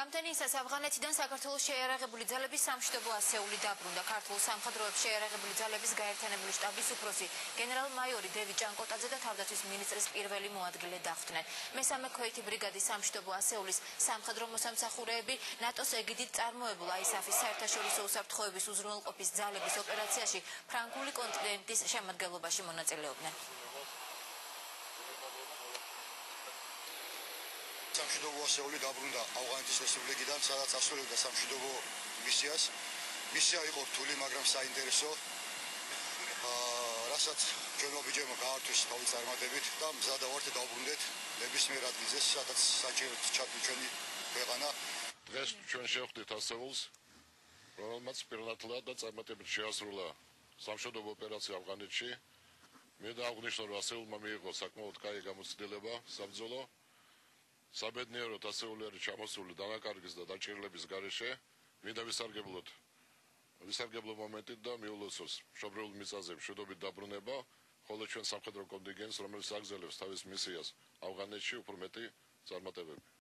რამდენისას ავღანეთიდან საქართველოს შეიარაღებული ძალების სამშვიდობო ასეული დაბრუნდა. ქართულ სამხედროებს შეიარაღებული ძალების გაერთიანებული შტაბის უფროსი გენერალ-მაიორი დევიდ ჭანკოტაძე და თავდაცვის მინისტრის პირველი მოადგილე დახვდნენ. მესამე ქვეითი ბრიგადის სამშვიდობო ასეულის სამხედრო მოსამსახურეები ნატოს ეგიდით წარმოებულ ISAF-ის საერთაშორისო უსაფრთხოების უზრუნველყოფის ძალების ოპერაციაში ფრანგული კონტინენტის შემადგენლობაში მონაწილეობდნენ. სამშვიდობო ასეული დაბრუნდა ავღანეთის რესპუბლიკიდან, სადაც ასრულებდა სამშვიდობო მისიას. მისია იყო რთული, მაგრამ საინტერესო. რასაც ჩვენმა ბიჭებმა გაართვეს თავის წარმატებით და მზადა ვართ დავბრუნდეთ ნებისმიერ ადგილზე, სადაც საჭიროა ჩათვლი ჩვენი ქვეყანა. დღეს ჩვენ შევხვდით ასეულს, რომელმაც პირნათლად და წარმატებით შეასრულა სამშვიდობო ოპერაცია ავღანეთში. მინდა აღვნიშნო, რომ ასეულმა მიიღო საკმაოდ კაი გამოცდილება საბრძოლო. საბედნიეროდ ასეული არის ჩამოსული დანაკარგის და დაჭირილების გარეშე. მინდა ვისარგებლო მომენტით და მიულოცოს მშობლიურ მიწაზე მშვიდობით დაბრუნება, ხოლო ჩვენ სამხედრო კონტინგენტს, რომელიც აგრძელებს თავის მისიას ავღანეთში, უფრო მეტი წარმატებები.